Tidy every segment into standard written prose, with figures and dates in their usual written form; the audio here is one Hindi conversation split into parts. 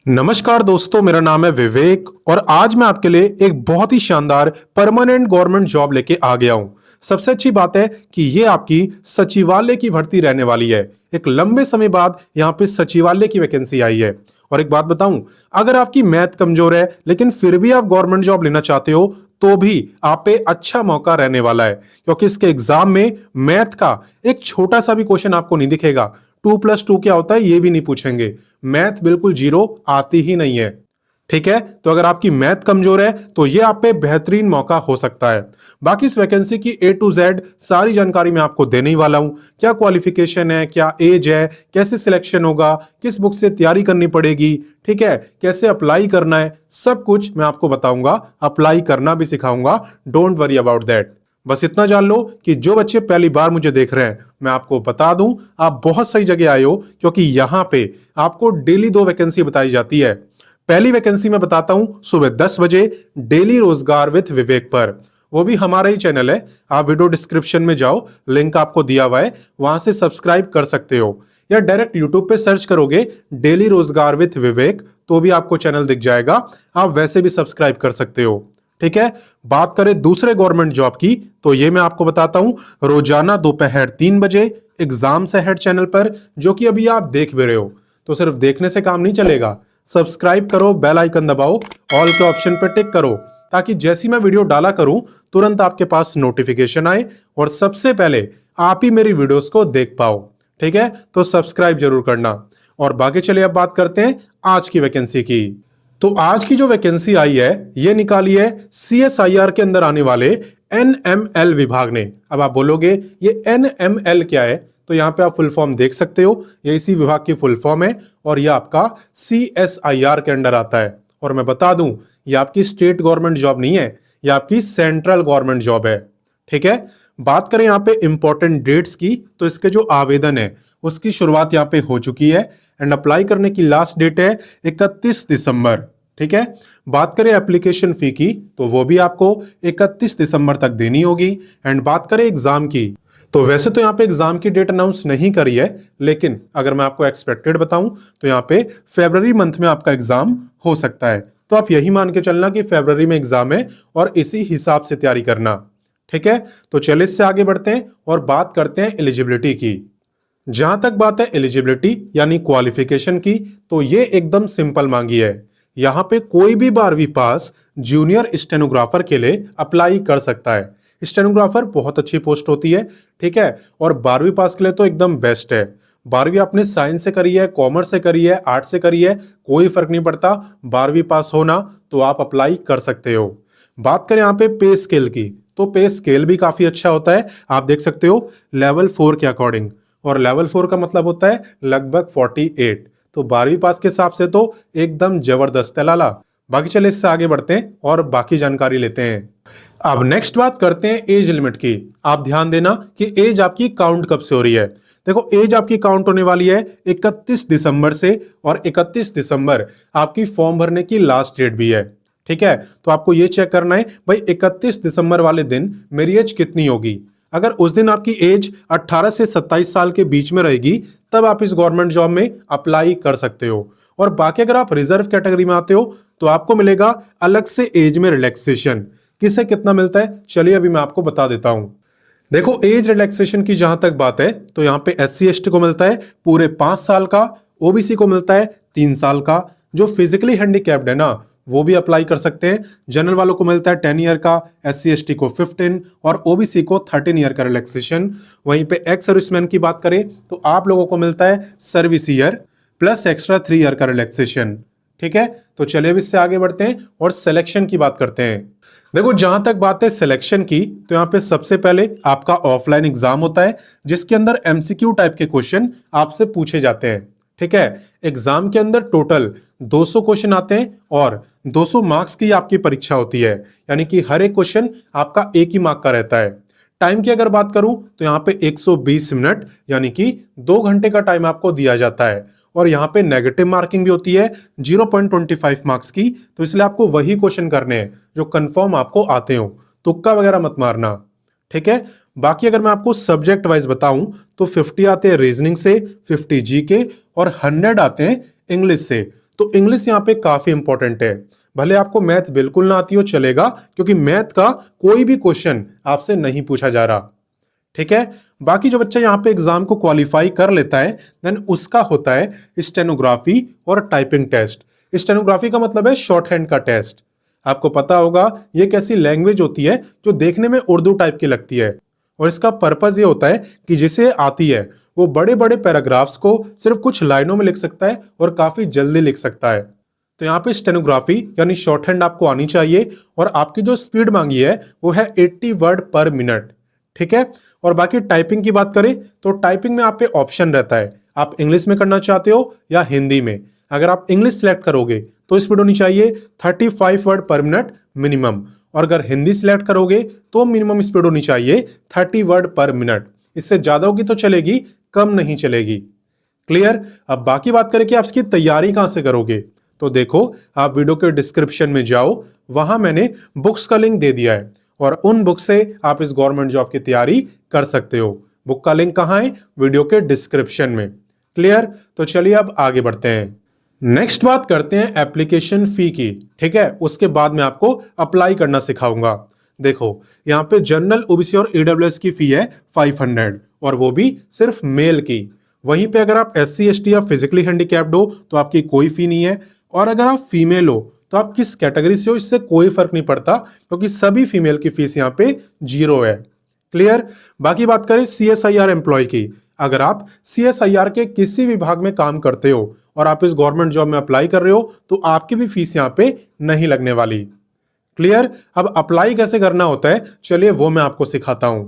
नमस्कार दोस्तों, मेरा नाम है विवेक और आज मैं आपके लिए एक बहुत ही शानदार परमानेंट गवर्नमेंट जॉब लेके आ गया हूं। सबसे अच्छी बात है कि ये आपकी सचिवालय की भर्ती रहने वाली है। एक लंबे समय बाद यहाँ पे सचिवालय की वैकेंसी आई है। और एक बात बताऊं, अगर आपकी मैथ कमजोर है लेकिन फिर भी आप गवर्नमेंट जॉब लेना चाहते हो तो भी आप पे अच्छा मौका रहने वाला है, क्योंकि इसके एग्जाम में मैथ का एक छोटा सा भी क्वेश्चन आपको नहीं दिखेगा। 2+2 क्या होता है ये भी नहीं पूछेंगे। मैथ बिल्कुल जीरो आती ही नहीं है। ठीक है, तो अगर आपकी मैथ कमजोर है तो ये आप पे बेहतरीन मौका हो सकता है। बाकी इस वैकेंसी की A to Z सारी जानकारी मैं आपको देने ही वाला हूं। क्या क्वालिफिकेशन है, क्या एज है, कैसे सिलेक्शन होगा, किस बुक से तैयारी करनी पड़ेगी, ठीक है, कैसे अप्लाई करना है, सब कुछ मैं आपको बताऊंगा। अप्लाई करना भी सिखाऊंगा। Don't worry about that. बस इतना जान लो कि जो बच्चे पहली बार मुझे देख रहे हैं, मैं आपको बता दूं, आप बहुत सही जगह आए हो, क्योंकि यहां पे आपको डेली 2 वैकेंसी बताई जाती है। पहली वैकेंसी मैं बताता हूं सुबह 10 बजे डेली रोजगार विद विवेक पर। वो भी हमारा ही चैनल है। आप वीडियो डिस्क्रिप्शन में जाओ, लिंक आपको दिया हुआ है, वहां से सब्सक्राइब कर सकते हो, या डायरेक्ट यूट्यूब पे सर्च करोगे डेली रोजगार विद विवेक तो भी आपको चैनल दिख जाएगा। आप वैसे भी सब्सक्राइब कर सकते हो। ठीक है, बात करें दूसरे गवर्नमेंट जॉब की तो ये मैं आपको बताता हूं रोजाना दोपहर 3 बजे एग्जाम से हेड चैनल पर, जो कि अभी आप देख भी रहे हो। तो सिर्फ देखने से काम नहीं चलेगा, सब्सक्राइब करो, बेल आइकन दबाओ, ऑल के ऑप्शन पर टिक करो, ताकि जैसी मैं वीडियो डाला करूं तुरंत आपके पास नोटिफिकेशन आए और सबसे पहले आप ही मेरी वीडियोस को देख पाओ। ठीक है, तो सब्सक्राइब जरूर करना। और बाकी चलिए अब बात करते हैं आज की वैकेंसी की। तो आज की जो वैकेंसी आई है ये निकाली है CSIR के अंदर आने वाले NML विभाग ने। अब आप बोलोगे ये NML क्या है, तो यहां पे आप फुल फॉर्म देख सकते हो, ये इसी विभाग की फुल फॉर्म है और ये आपका CSIR के अंडर आता है। और मैं बता दूं, ये आपकी स्टेट गवर्नमेंट जॉब नहीं है, ये आपकी सेंट्रल गवर्नमेंट जॉब है। ठीक है, बात करें यहां पे इंपॉर्टेंट डेट्स की, तो इसके जो आवेदन है उसकी शुरुआत यहां पे हो चुकी है एंड अप्लाई करने की लास्ट डेट है 31 दिसंबर। ठीक है, बात करें एप्लीकेशन फी की तो वो भी आपको 31 दिसंबर तक देनी होगी। एंड बात करें एग्जाम की तो वैसे तो यहाँ पे एग्जाम की डेट अनाउंस नहीं करी है, लेकिन अगर मैं आपको एक्सपेक्टेड बताऊं तो यहाँ पे फरवरी मंथ में आपका एग्जाम हो सकता है। तो आप यही मान के चलना कि फरवरी में एग्जाम है और इसी हिसाब से तैयारी करना। ठीक है, तो चलिए इससे आगे बढ़ते हैं और बात करते हैं एलिजिबिलिटी की। जहां तक बात है एलिजिबिलिटी यानी क्वालिफिकेशन की, तो ये एकदम सिंपल मांगी है। यहां पे कोई भी 12वीं पास जूनियर स्टेनोग्राफर के लिए अप्लाई कर सकता है। स्टेनोग्राफर बहुत अच्छी पोस्ट होती है। ठीक है, और 12वीं पास के लिए तो एकदम बेस्ट है। 12वीं आपने साइंस से करी है, कॉमर्स से करी है, आर्ट्स से करी है, कोई फर्क नहीं पड़ता, 12वीं पास होना तो आप अप्लाई कर सकते हो। बात करें यहाँ पे पे स्केल की, तो पे स्केल भी काफी अच्छा होता है। आप देख सकते हो लेवल 4 के अकॉर्डिंग, और लेवल 4 का मतलब होता है लगभग 48। तो 12वीं पास के हिसाब से तो एकदम जबरदस्त है लाला। बाकी चले इससे आगे बढ़ते हैं और बाकी जानकारी लेते हैं। अब नेक्स्ट बात करते हैं एज लिमिट की। आप ध्यान देना कि एज आपकी काउंट कब से हो रही है। देखो, एज आपकी काउंट होने वाली है 31 दिसंबर से, और 31 दिसंबर आपकी फॉर्म भरने की लास्ट डेट भी है। ठीक है, तो आपको ये चेक करना है भाई 31 दिसंबर वाले दिन मेरी एज कितनी होगी। अगर उस दिन आपकी एज 18 से 27 साल के बीच में रहेगी तब आप इस गवर्नमेंट जॉब में अप्लाई कर सकते हो। और बाकी अगर आप रिजर्व कैटेगरी में आते हो तो आपको मिलेगा अलग से एज में रिलैक्सेशन। किसे कितना मिलता है चलिए अभी मैं आपको बता देता हूं। देखो, एज रिलैक्सेशन की जहां तक बात है तो यहां पे SC/ST को मिलता है पूरे 5 साल का, OBC को मिलता है 3 साल का, जो फिजिकली हैंडीकैप्ड है ना वो भी अप्लाई कर सकते हैं। जनरल वालों को मिलता है 10 ईयर का, SC/ST को 15 और OBC को 13 ईयर का रिलैक्सेशन। वहीं पे एक्स सर्विसमैन की बात करें तो आप लोगों को मिलता है service year plus extra 3 year का रिलैक्सेशन। ठीक है, तो चलिए अब इससे आगे बढ़ते हैं और सिलेक्शन की बात करते हैं। देखो, जहां तक बात है सिलेक्शन की तो यहाँ पे सबसे पहले आपका ऑफलाइन एग्जाम होता है, जिसके अंदर MCQ टाइप के क्वेश्चन आपसे पूछे जाते हैं। ठीक है, एग्जाम के अंदर टोटल 200 क्वेश्चन आते हैं और 200 मार्क्स की आपकी परीक्षा होती है, यानी कि हर एक क्वेश्चन आपका एक ही मार्क का रहता है। टाइम की अगर बात करूं तो यहाँ पे 120 मिनट यानी कि 2 घंटे का टाइम आपको दिया जाता है। और यहाँ पे नेगेटिव मार्किंग भी होती है 0.25 मार्क्स की, तो इसलिए आपको वही क्वेश्चन करने हैं जो कंफर्म आपको आते हो, तुक्का वगैरह मत मारना। ठीक है, बाकी अगर मैं आपको सब्जेक्ट वाइज बताऊं तो 50 आते हैं रीजनिंग से, 50 GK और 100 आते हैं इंग्लिश से। तो इंग्लिश यहाँ पे काफी इंपॉर्टेंट है। भले आपको मैथ बिल्कुल ना आती हो चलेगा, क्योंकि मैथ का कोई भी क्वेश्चन आपसे नहीं पूछा जा रहा। ठीक है। बाकी जो बच्चा यहाँ पे एग्जाम को क्वालिफाई कर लेता है देन उसका होता है स्टेनोग्राफी और टाइपिंग टेस्ट। स्टेनोग्राफी का मतलब है शॉर्ट हैंड का टेस्ट। आपको पता होगा ये एक ऐसी लैंग्वेज होती है जो देखने में उर्दू टाइप की लगती है, और इसका पर्पज ये होता है कि जिसे आती है वो बड़े बड़े पैराग्राफ्स को सिर्फ कुछ लाइनों में लिख सकता है और काफी जल्दी लिख सकता है। तो यहाँ पे स्टेनोग्राफी यानी शॉर्ट हैंड आपको आनी चाहिए, और आपकी जो स्पीड मांगी है वो है 80 वर्ड पर मिनट। ठीक है। और बाकी टाइपिंग की बात करें तो टाइपिंग में आप पे ऑप्शन रहता है, आप इंग्लिश में करना चाहते हो या हिंदी में। अगर आप इंग्लिश सिलेक्ट करोगे तो स्पीड होनी चाहिए 35 वर्ड पर मिनट मिनिमम, और अगर हिंदी सिलेक्ट करोगे तो मिनिमम स्पीड होनी चाहिए 30 वर्ड पर मिनट। इससे ज्यादा होगी तो चलेगी, कम नहीं चलेगी। क्लियर। अब बाकी बात करें कि आप इसकी तैयारी कहां से करोगे, तो देखो आप वीडियो के डिस्क्रिप्शन में जाओ, वहां मैंने बुक्स का लिंक दे दिया है, और उन बुक से आप इस गवर्नमेंट जॉब की तैयारी कर सकते हो। बुक का लिंक कहां है, वीडियो के डिस्क्रिप्शन में। क्लियर। तो चलिए अब आगे बढ़ते हैं। नेक्स्ट बात करते हैं एप्लीकेशन फी की। ठीक है। उसके बाद मैं आपको अप्लाई करना सिखाऊंगा। देखो यहाँ पे जनरल, ओबीसी और ईडब्ल्यूएस की फी है 500, और वो भी सिर्फ मेल की। वहीं पे अगर आप SC ST या फिजिकली हैंडीकैप्ड हो तो आपकी कोई फी नहीं है, और अगर आप फीमेल हो तो आप किस कैटेगरी से हो इससे कोई फर्क नहीं पड़ता, क्योंकि सभी फीमेल की फीस यहाँ पे 0 है। क्लियर। बाकी बात करें CSIR एम्प्लॉय की, अगर आप CSIR के किसी विभाग में काम करते हो और आप इस गवर्नमेंट जॉब में अप्लाई कर रहे हो तो आपकी भी फीस यहाँ पे नहीं लगने वाली। क्लियर। अब अप्लाई कैसे करना होता है, चलिए वो मैं आपको सिखाता हूं।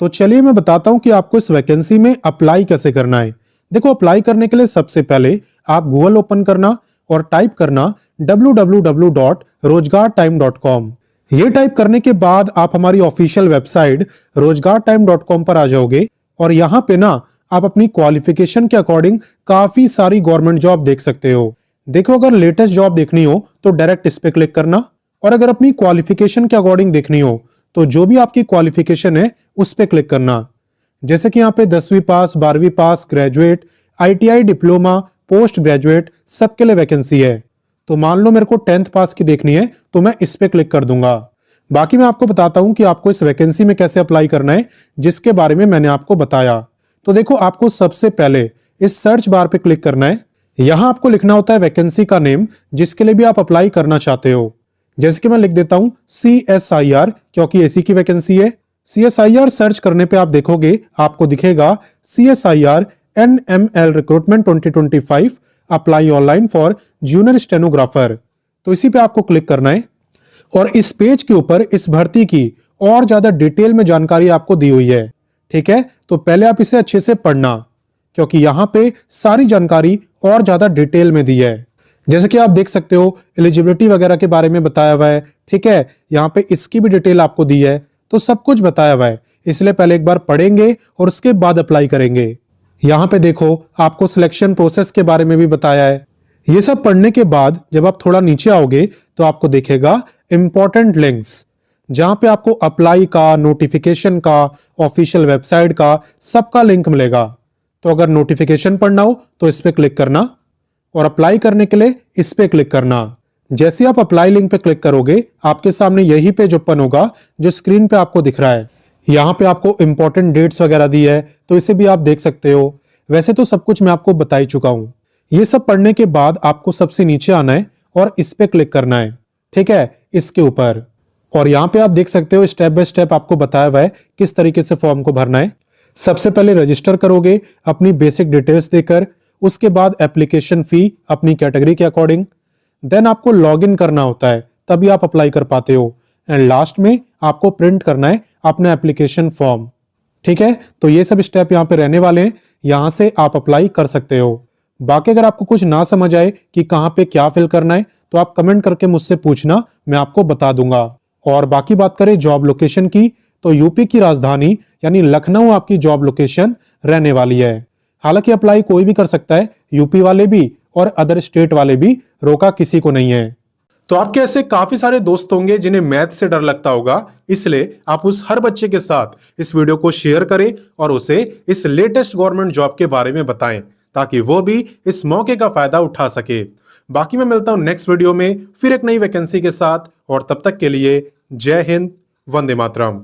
तो चलिए मैं बताता हूं कि आपको इस वैकेंसी में अप्लाई कैसे करना है। देखो अप्लाई करने के लिए सबसे पहले आप गूगल ओपन करना और टाइप करना www.rozgartime.com। ये टाइप करने के बाद आप हमारी ऑफिशियल वेबसाइट rozgartime.com पर आ जाओगे, और यहां पे ना आप अपनी क्वालिफिकेशन के अकॉर्डिंग काफी सारी गवर्नमेंट जॉब देख सकते हो। देखो अगर लेटेस्ट जॉब देखनी हो तो डायरेक्ट इस पे क्लिक करना, और अगर अपनी क्वालिफिकेशन के अकॉर्डिंग देखनी हो तो जो भी आपकी क्वालिफिकेशन है उस पे क्लिक करना। जैसे कि यहाँ पे 10वीं पास, 12वीं पास, graduate, ITI, diploma, post graduate सबके लिए वैकेंसी है। तो मान लो मेरे को 10th पास की देखनी है तो मैं इस पे क्लिक कर दूंगा। बाकी मैं आपको बताता हूं कि आपको इस वैकेंसी में कैसे अप्लाई करना है, जिसके बारे में मैंने आपको बताया। तो देखो आपको सबसे पहले इस सर्च बार पे क्लिक करना है। यहां आपको लिखना होता है वैकेंसी का नेम जिसके लिए भी आप अप्लाई करना चाहते हो। जैसे कि मैं लिख देता हूं CSIR, क्योंकि एसी की वैकेंसी है। CSIR सर्च करने पे आप देखोगे आपको दिखेगा CSIR NML recruitment 2025 apply online for junior stenographer. तो इसी पे आपको क्लिक करना है, और इस पेज के ऊपर इस भर्ती की और ज्यादा डिटेल में जानकारी आपको दी हुई है। ठीक है। तो पहले आप इसे अच्छे से पढ़ना, क्योंकि यहां पे सारी जानकारी और ज्यादा डिटेल में दी है। जैसे कि आप देख सकते हो एलिजिबिलिटी वगैरह के बारे में बताया हुआ है। ठीक है। यहाँ पे इसकी भी डिटेल आपको दी है, तो सब कुछ बताया हुआ है। इसलिए पहले एक बार पढ़ेंगे और उसके बाद अप्लाई करेंगे। यहाँ पे देखो आपको सिलेक्शन प्रोसेस के बारे में भी बताया है। ये सब पढ़ने के बाद जब आप थोड़ा नीचे आओगे तो आपको दिखेगा इंपॉर्टेंट लिंक्स, जहां पे आपको अप्लाई का, नोटिफिकेशन का, ऑफिशियल वेबसाइट का सबका लिंक मिलेगा। तो अगर नोटिफिकेशन पढ़ना हो तो इस पे क्लिक करना, और अप्लाई करने के लिए इस पे क्लिक करना। जैसे आप अप्लाई लिंक पे क्लिक करोगे आपके सामने यही पेज ओपन होगा जो स्क्रीन पे आपको दिख रहा है। यहाँ पे आपको इंपॉर्टेंट डेट्स वगैरह दी है, तो इसे भी आप देख सकते हो। वैसे तो सब कुछ मैं आपको बता ही चुका हूं। ये सब पढ़ने के बाद आपको सबसे नीचे आना है और इस पे क्लिक करना है। ठीक है। इसके ऊपर, और यहाँ पे आप देख सकते हो स्टेप बाय स्टेप आपको बताया हुआ है किस तरीके से फॉर्म को भरना है। सबसे पहले रजिस्टर करोगे अपनी बेसिक डिटेल्स देकर, उसके बाद एप्लीकेशन फी अपनी कैटेगरी के अकॉर्डिंग, देन आपको लॉगिन करना होता है, तभी आप अप्लाई कर पाते हो, एंड लास्ट में आपको प्रिंट करना है अपना एप्लीकेशन फॉर्म। ठीक है। तो ये सब स्टेप यहाँ पे रहने वाले हैं, यहां से आप अप्लाई कर सकते हो। बाकी अगर आपको कुछ ना समझ आए कि कहां पे क्या फिल करना है तो आप कमेंट करके मुझसे पूछना, मैं आपको बता दूंगा। और बाकी बात करें जॉब लोकेशन की, तो यूपी की राजधानी यानी लखनऊ आपकी जॉब लोकेशन रहने वाली है। हालांकि अप्लाई कोई भी कर सकता है, यूपी वाले भी और अदर स्टेट वाले भी, रोका किसी को नहीं है। तो आपके ऐसे काफी सारे दोस्त होंगे जिन्हें मैथ से डर लगता होगा, इसलिए आप उस हर बच्चे के साथ इस वीडियो को शेयर करें और उसे इस लेटेस्ट गवर्नमेंट जॉब के बारे में बताएं, ताकि वो भी इस मौके का फायदा उठा सके। बाकी मैं मिलता हूं नेक्स्ट वीडियो में फिर एक नई वैकेंसी के साथ, और तब तक के लिए जय हिंद, वंदे मातरम।